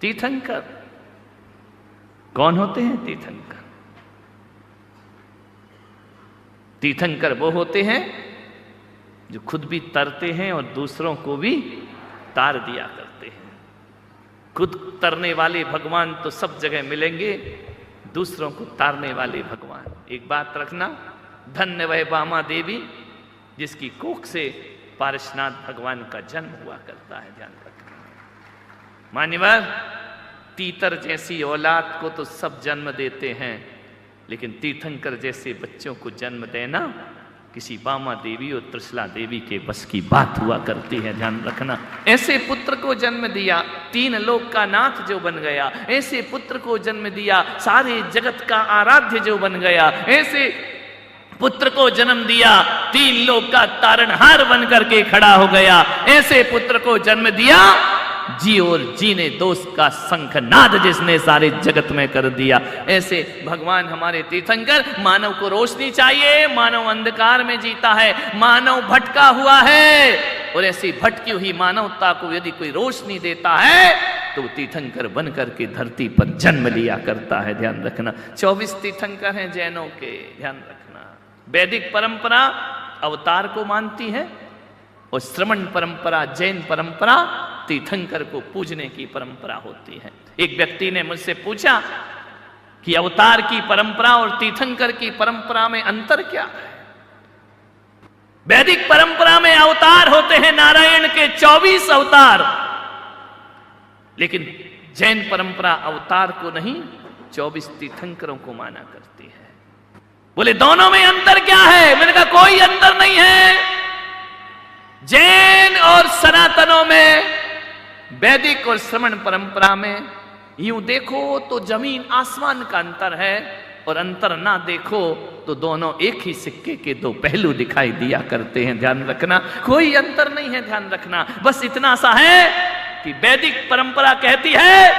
तीर्थंकर कौन होते हैं? तीर्थंकर, तीर्थंकर वो होते हैं जो खुद भी तरते हैं और दूसरों को भी तार दिया करते हैं। खुद तरने वाले भगवान तो सब जगह मिलेंगे, दूसरों को तारने वाले भगवान। एक बात रखना, धन्य वह बामा देवी जिसकी कोख से पारसनाथ भगवान का जन्म हुआ करता है, ध्यान रखना। मान्यवर, तीतर जैसी औलाद को तो सब जन्म देते हैं, लेकिन तीर्थंकर जैसे बच्चों को जन्म देना किसी बामा देवी और त्रिशला देवी के बस की बात हुआ करती है, ध्यान रखना। ऐसे पुत्र को जन्म दिया, 3 लोक का नाथ जो बन गया, ऐसे पुत्र को जन्म दिया, सारे जगत का आराध्य जो बन गया, ऐसे पुत्र को जन्म दिया, 3 लोक का तारणहार बन करके खड़ा हो गया, ऐसे पुत्र को जन्म दिया जी और जीने दोस्त का शंखनाद जिसने सारे जगत में कर दिया। ऐसे भगवान हमारे तीर्थंकर। मानव को रोशनी चाहिए, मानव अंधकार में जीता है, मानव भटका हुआ है, और ऐसी भटकी हुई मानवता को यदि कोई रोशनी देता है तो वो तीर्थंकर बन करके धरती पर जन्म लिया करता है, ध्यान रखना। 24 तीर्थंकर हैं जैनों के, ध्यान रखना। वैदिक परंपरा अवतार को मानती है और श्रमण परंपरा, जैन परंपरा तीर्थंकर को पूजने की परंपरा होती है। एक व्यक्ति ने मुझसे पूछा कि अवतार की परंपरा और तीर्थंकर की परंपरा में अंतर क्या है? वैदिक परंपरा में अवतार होते हैं नारायण के 24 अवतार, लेकिन जैन परंपरा अवतार को नहीं 24 तीर्थंकरों को माना करती है। बोले दोनों में अंतर क्या है? मैंने कहा कोई अंतर नहीं है। जैन और सनातनों में, वैदिक और श्रमण परंपरा में यूं देखो तो जमीन आसमान का अंतर है, और अंतर ना देखो तो दोनों एक ही सिक्के के 2 पहलू दिखाई दिया करते हैं, ध्यान रखना। कोई अंतर नहीं है, ध्यान रखना। बस इतना सा है कि वैदिक परंपरा कहती है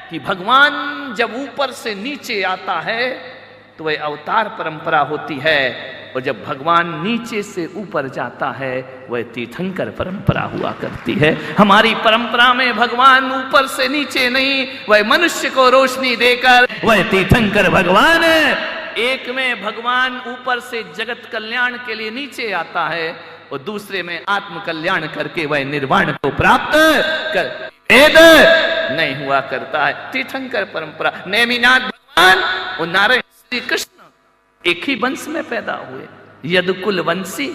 कि भगवान जब ऊपर से नीचे आता है तो वह अवतार परंपरा होती है, और जब भगवान नीचे से ऊपर जाता है वह तीर्थंकर परंपरा हुआ करती है। हमारी परंपरा में भगवान ऊपर से नीचे नहीं, वह मनुष्य को रोशनी देकर वह तीर्थंकर भगवान है। एक में भगवान ऊपर से जगत कल्याण के लिए नीचे आता है, और दूसरे में आत्म कल्याण करके वह निर्वाण को प्राप्त कर भेद नहीं हुआ करता है। तीर्थंकर परंपरा। नेमिनाथ भगवान और नारायण श्री कृष्ण एक ही वंश में पैदा हुए, यदुकुल वंशी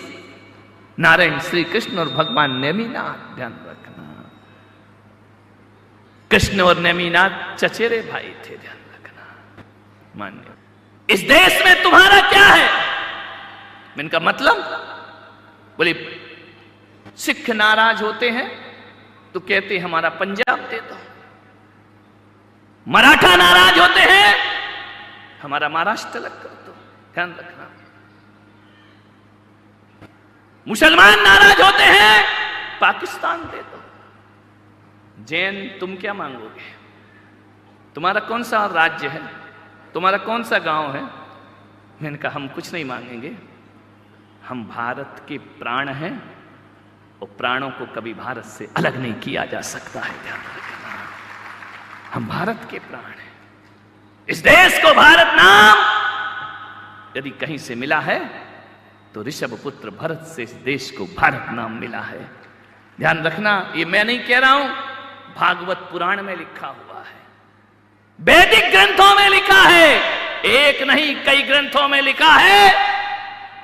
नारायण श्री कृष्ण और भगवान नेमिनाथ, ध्यान रखना। कृष्ण और नेमिनाथ चचेरे भाई थे, ध्यान रखना। मान्य, इस देश में तुम्हारा क्या है? इनका मतलब, बोले सिख नाराज होते हैं तो कहते हमारा पंजाब दे दो, मराठा नाराज होते हैं हमारा महाराष्ट्र अलग कर दो, ध्यान रखना। मुसलमान नाराज होते हैं पाकिस्तान दे दो। जैन तुम क्या मांगोगे? तुम्हारा कौन सा राज्य है? तुम्हारा कौन सा गांव है? मैंने कहा हम कुछ नहीं मांगेंगे, हम भारत के प्राण हैं, और प्राणों को कभी भारत से अलग नहीं किया जा सकता है, ध्यान रखना। हम भारत के प्राण हैं। इस देश को भारत नाम यदि कहीं से मिला है तो ऋषभ पुत्र भरत से इस देश को भारत नाम मिला है, ध्यान रखना। ये मैं नहीं कह रहा हूं, भागवत पुराण में लिखा हुआ है, वैदिक ग्रंथों में लिखा है, एक नहीं कई ग्रंथों में लिखा है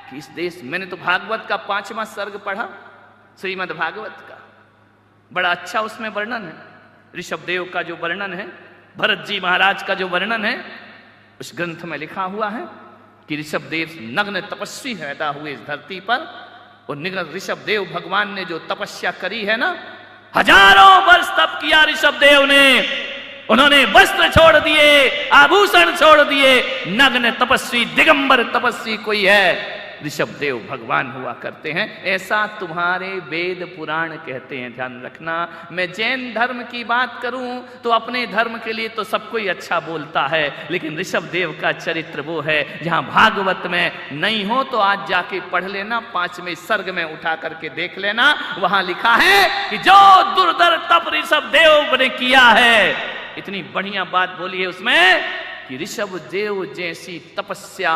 कि इस देश। मैंने तो भागवत का 5वां सर्ग पढ़ा, श्रीमद् भागवत का, बड़ा अच्छा उसमें वर्णन है। ऋषभ देव का जो वर्णन है, भरत जी महाराज का जो वर्णन है, उस ग्रंथ में लिखा हुआ है कि ऋषभ देव नग्न तपस्वी पैदा हुए इस धरती पर, और निग्न ऋषभ देव भगवान ने जो तपस्या करी है ना, हजारों वर्ष तप किया ऋषभ देव ने। उन्होंने वस्त्र छोड़ दिए, आभूषण छोड़ दिए, नग्न तपस्वी, दिगंबर तपस्वी कोई है ऋषभ देव भगवान हुआ करते हैं। ऐसा तुम्हारे वेद पुराण कहते हैं, ध्यान रखना। मैं जैन धर्म की बात करूं तो अपने धर्म के लिए तो सब कोई अच्छा बोलता है, लेकिन ऋषभ देव का चरित्र वो है जहां भागवत में नहीं हो तो आज जाके पढ़ लेना, 5वें सर्ग में उठा करके देख लेना, वहां लिखा है कि जो दुर्धर तप ऋषभ देव ने किया है। इतनी बढ़िया बात बोली है उसमें कि ऋषभ देव जैसी तपस्या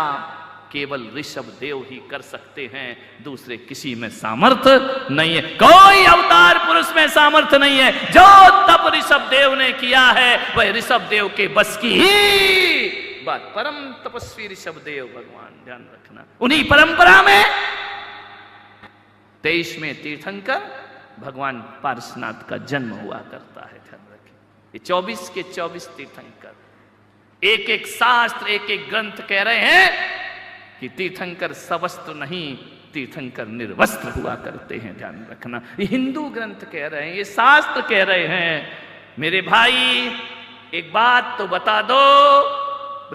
केवल ऋषभ देव ही कर सकते हैं, दूसरे किसी में सामर्थ्य नहीं है, कोई अवतार पुरुष में सामर्थ्य नहीं है। जो तप ऋषभ देव ने किया है वह ऋषभ देव के बस की ही बात। परम तपस्वी ऋषभ देव भगवान, ध्यान रखना। उन्हीं परंपरा में 23वें तीर्थंकर भगवान पारसनाथ का जन्म हुआ करता है, ध्यान रखें। ये 24 के 24 तीर्थंकर, एक एक शास्त्र एक एक ग्रंथ कह रहे हैं कि तीर्थंकर सवस्त्र नहीं, तीर्थंकर निर्वस्त्र हुआ करते हैं, ध्यान रखना। ये हिंदू ग्रंथ कह रहे हैं, ये शास्त्र कह रहे हैं। मेरे भाई एक बात तो बता दो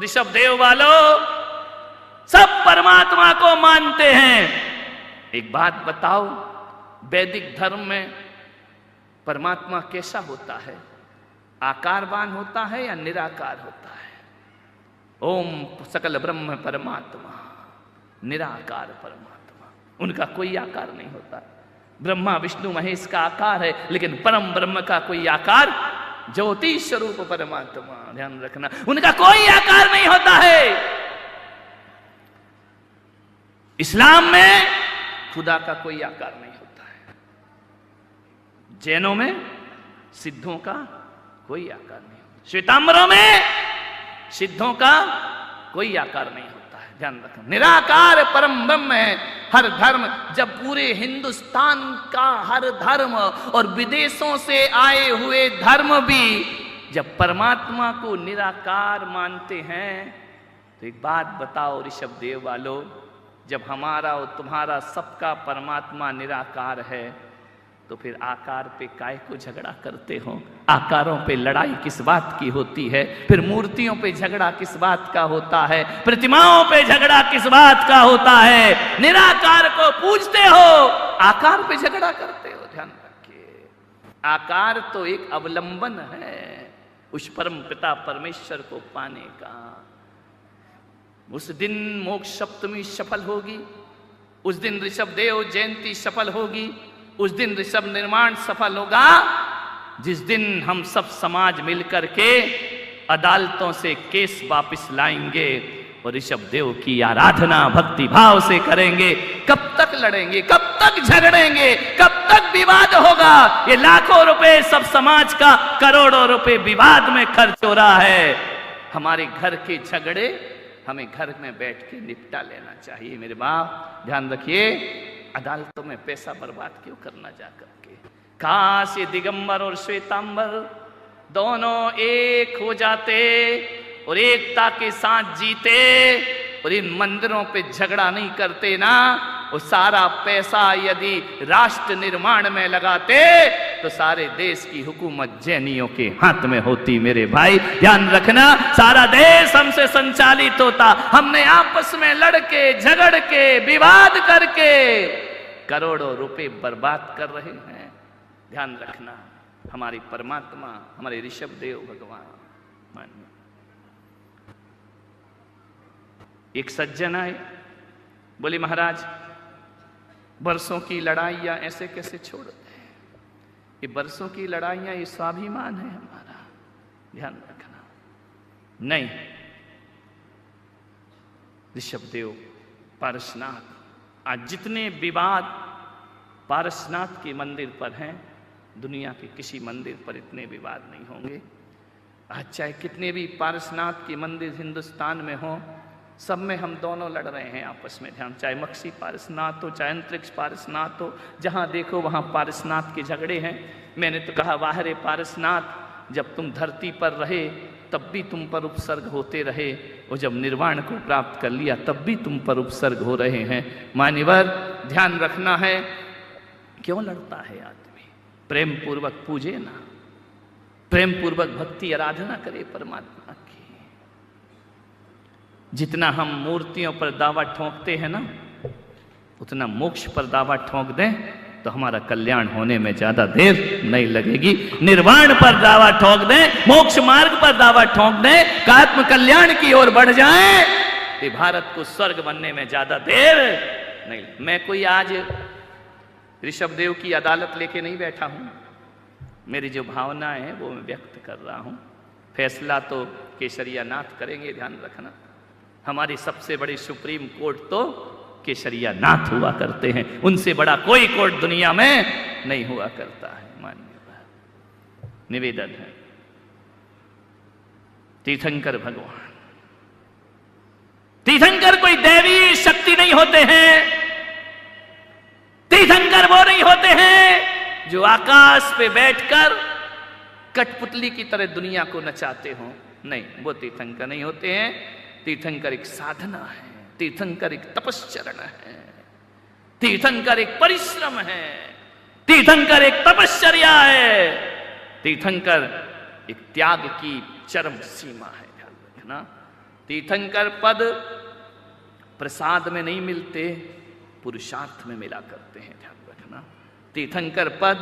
ऋषभ देव वालों, सब परमात्मा को मानते हैं, एक बात बताओ वैदिक धर्म में परमात्मा कैसा होता है? आकारवान होता है या निराकार होता है? ओम सकल ब्रह्म परमात्मा, निराकार परमात्मा, उनका कोई आकार नहीं होता। ब्रह्मा विष्णु महेश का आकार है, लेकिन परम ब्रह्म का कोई आकार, ज्योति स्वरूप परमात्मा, ध्यान रखना, उनका कोई आकार नहीं होता है। इस्लाम में खुदा का कोई आकार नहीं होता है, जैनों में सिद्धों का कोई आकार नहीं होता, श्वेतांबरों में सिद्धों का कोई आकार नहीं होता है, ध्यान रखना। निराकार परम ब्रह्म है। हर धर्म, जब पूरे हिंदुस्तान का हर धर्म और विदेशों से आए हुए धर्म भी जब परमात्मा को निराकार मानते हैं, तो एक बात बताओ ऋषभ देव वालों, जब हमारा और तुम्हारा सबका परमात्मा निराकार है तो फिर आकार पे काहे को झगड़ा करते हो? आकारों पे लड़ाई किस बात की होती है? फिर मूर्तियों पे झगड़ा किस बात का होता है? प्रतिमाओं पे झगड़ा किस बात का होता है? निराकार को पूजते हो, आकार पे झगड़ा करते हो। ध्यान रखिए, आकार तो एक अवलंबन है उस परम पिता परमेश्वर को पाने का। उस दिन मोक्ष सप्तमी सफल होगी, उस दिन ऋषभ देव जयंती सफल होगी, उस दिन ऋषभ निर्माण सफल होगा, जिस दिन हम सब समाज मिलकर के अदालतों से केस वापस लाएंगे और ऋषभ देव की आराधना भक्ति भाव से करेंगे। कब तक लड़ेंगे, कब तक झगड़ेंगे, कब तक विवाद होगा? ये लाखों रुपए सब समाज का, करोड़ों रुपए विवाद में खर्च हो रहा है। हमारे घर के झगड़े हमें घर में बैठ के निपटा लेना चाहिए। मेरे बाप ध्यान रखिए, अदालतों में पैसा बर्बाद क्यों करना जा करके? काश ये दिगंबर और श्वेतांबर दोनों एक हो जाते और एकता के साथ जीते और इन मंदिरों पे झगड़ा नहीं करते ना, और सारा पैसा यदि राष्ट्र निर्माण में लगाते तो सारे देश की हुकूमत जैनियों के हाथ में होती। मेरे भाई ध्यान रखना, सारा देश हमसे संचालित होता। हमने आपस में लड़के झगड़ के विवाद करके करोड़ों रुपए बर्बाद कर रहे हैं। ध्यान रखना, हमारी परमात्मा, हमारे ऋषभ देव भगवान मानिए। एक सज्जन आए, बोले महाराज बरसों की लड़ाइयां ऐसे कैसे छोड़ते हैं? ये बरसों की लड़ाइयां, ये स्वाभिमान है हमारा, ध्यान रखना। नहीं, ऋषभ देव पारसनाथ, आज जितने विवाद पारसनाथ के मंदिर पर हैं, दुनिया के किसी मंदिर पर इतने विवाद नहीं होंगे। आज चाहे कितने भी पारसनाथ के मंदिर हिंदुस्तान में हो, सब में हम दोनों लड़ रहे हैं आपस में। ध्यान, चाहे मक्सी पारसनाथ हो, चाहे अंतरिक्ष पारसनाथ हो, जहां देखो वहां पारसनाथ के झगड़े हैं। मैंने तो कहा वाह रे पारसनाथ, जब तुम धरती पर रहे तब भी तुम पर उपसर्ग होते रहे, और जब निर्वाण को प्राप्त कर लिया तब भी तुम पर उपसर्ग हो रहे हैं। मान्यवर ध्यान रखना है, क्यों लड़ता है आदमी? प्रेम पूर्वक पूजे ना, प्रेम पूर्वक भक्ति आराधना करे परमात्मा की। जितना हम मूर्तियों पर दावा ठोंकते हैं ना, उतना मोक्ष पर दावा ठोक दें तो हमारा कल्याण होने में ज्यादा देर नहीं लगेगी। निर्वाण पर दावा ठोक दें, मोक्ष मार्ग पर दावा ठोक दें, कि आत्म कल्याण की ओर बढ़ जाएं, तो भारत को स्वर्ग बनने में ज्यादा देर नहीं। मैं कोई आज ऋषभदेव की अदालत लेके नहीं बैठा हूं, मेरी जो भावना है वो मैं व्यक्त कर रहा हूं। फैसला तो केसरिया नाथ करेंगे, ध्यान रखना। हमारी सबसे बड़ी सुप्रीम कोर्ट तो केसरिया नाथ हुआ करते हैं, उनसे बड़ा कोई कोर्ट दुनिया में नहीं हुआ करता है। मान्य निवेदन है, तीर्थंकर भगवान, तीर्थंकर कोई दैवी शक्ति नहीं होते हैं। तीर्थंकर वो नहीं होते हैं जो आकाश पे बैठकर कठपुतली की तरह दुनिया को नचाते हो, नहीं, वो तीर्थंकर नहीं होते हैं। तीर्थंकर एक साधना है, तीर्थंकर एक तपश्चरण है, तीर्थंकर एक परिश्रम है, तीर्थंकर एक तपश्चर्या है, तीर्थंकर एक त्याग की चरम सीमा है। ध्यान रखना, तीर्थंकर पद प्रसाद में नहीं मिलते, पुरुषार्थ में मिला करते हैं। ध्यान रखना, तीर्थंकर पद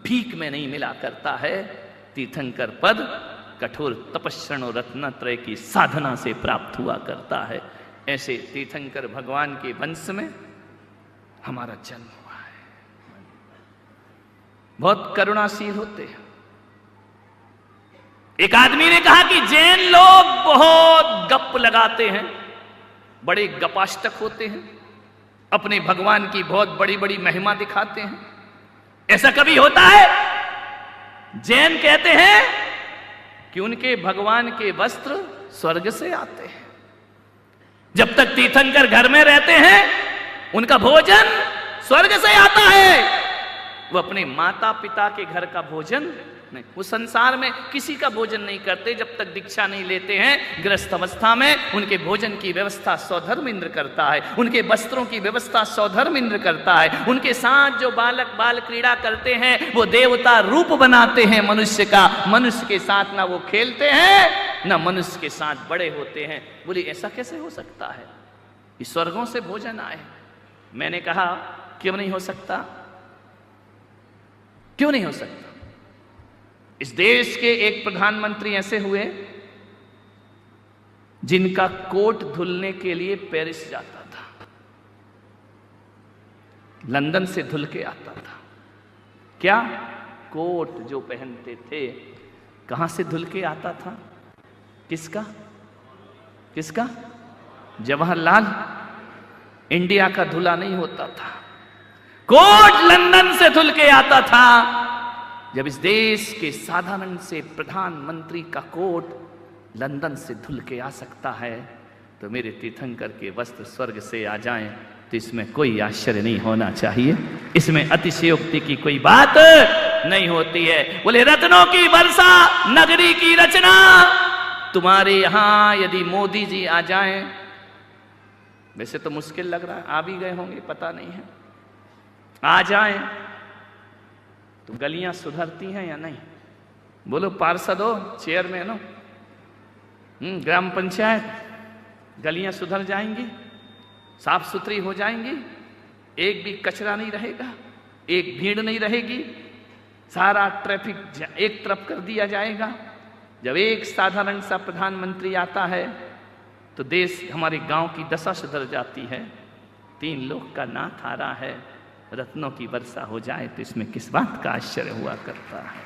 भीख में नहीं मिला करता है, तीर्थंकर पद कठोर तपस्या और रत्नत्रय की साधना से प्राप्त हुआ करता है। ऐसे तीर्थंकर भगवान के वंश में हमारा जन्म हुआ है। बहुत करुणाशील होते हैं। एक आदमी ने कहा कि जैन लोग बहुत गप लगाते हैं, बड़े गपाष्टक होते हैं, अपने भगवान की बहुत बड़ी बड़ी महिमा दिखाते हैं। ऐसा कभी होता है? जैन कहते हैं कि उनके भगवान के वस्त्र स्वर्ग से आते हैं। जब तक तीर्थंकर घर में रहते हैं उनका भोजन स्वर्ग से आता है। वो अपने माता पिता के घर का भोजन नहीं, वो संसार में किसी का भोजन नहीं करते जब तक दीक्षा नहीं लेते हैं। गृहस्थ अवस्था में उनके भोजन की व्यवस्था सौधर्म इंद्र करता है, उनके वस्त्रों की व्यवस्था सौधर्म इंद्र करता है। उनके साथ जो बालक बाल क्रीड़ा करते हैं वो देवता रूप बनाते हैं मनुष्य का। मनुष्य के साथ ना वो खेलते हैं ना मनुष्य के साथ बड़े होते हैं। बोली ऐसा कैसे हो सकता है? इस स्वर्गों से भोजन आए। मैंने कहा क्यों नहीं हो सकता, क्यों नहीं हो सकता? इस देश के एक प्रधानमंत्री ऐसे हुए जिनका कोट धुलने के लिए पेरिस जाता था, लंदन से धुल के आता था। क्या कोट जो पहनते थे कहां से धुल के आता था? किसका किसका? जवाहरलाल। इंडिया का धुला नहीं होता था, कोट लंदन से धुल के आता था। जब इस देश के साधारण से प्रधानमंत्री का कोट लंदन से धुल के आ सकता है तो मेरे तीर्थंकर के वस्त्र स्वर्ग से आ जाएं तो इसमें कोई आश्चर्य नहीं होना चाहिए, इसमें अतिशयोक्ति की कोई बात नहीं होती है। बोले रत्नों की वर्षा नगरी की रचना। तुम्हारे यहां यदि मोदी जी आ जाएं, वैसे तो मुश्किल लग रहा है, आ भी गए होंगे पता नहीं है, आ जाएं तो गलियां सुधरती हैं या नहीं? बोलो पार्षद हो, चेयरमैन हो, ग्राम पंचायत, गलियां सुधर जाएंगी, साफ सुथरी हो जाएंगी, एक भी कचरा नहीं रहेगा, एक भीड़ नहीं रहेगी, सारा ट्रैफिक एक तरफ कर दिया जाएगा। जब एक साधारण सा प्रधानमंत्री आता है तो देश, हमारे गांव की दशा सुधर जाती है। 3 लोग का नाथ आ रहा है, रत्नों की वर्षा हो जाए तो इसमें किस बात का आश्चर्य हुआ करता है।